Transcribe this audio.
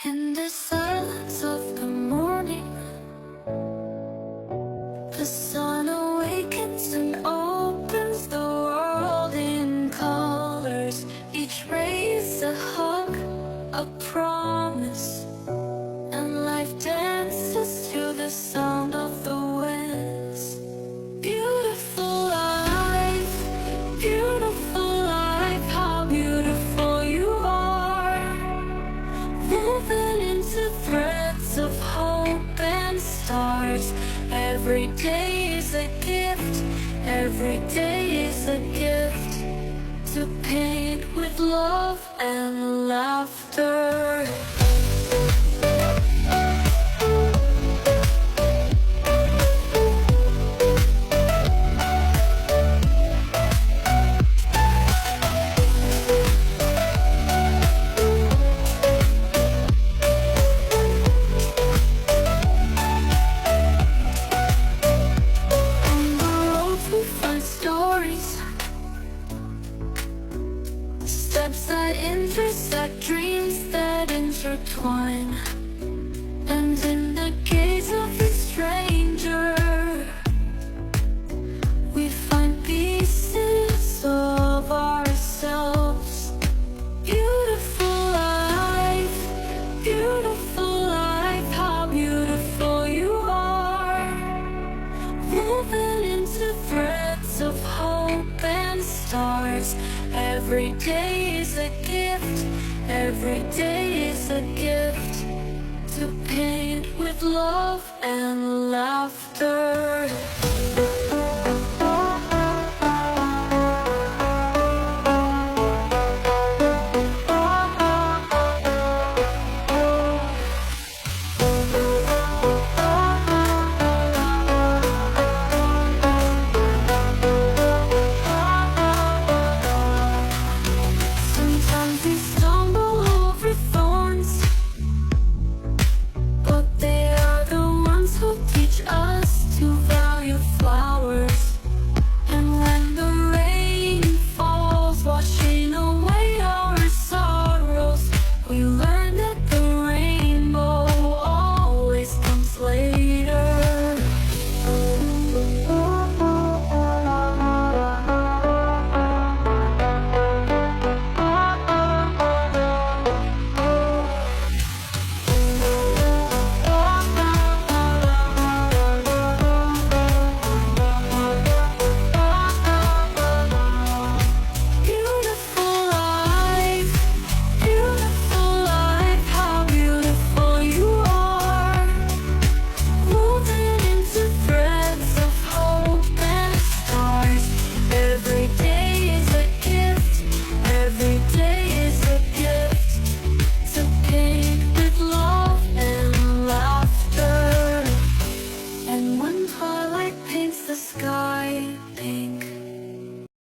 In the silence of the morning, the sun awakens and opens the world in colors. Each ray is a hug, a promise, and life dances to the sound of the winds. Beautiful life, how beautiful you are, woven into threads of hope and stars. Every day is a gift, every day is a gift, to paint with love and laughter. Steps that intersect, dreams that intertwine, and in the gaze of the stranger, we find pieces of ourselves. Beautiful life, how beautiful you are, woven into threads of hope and stars. Every day is a gift, every day is a gift, to paint with love and laughter.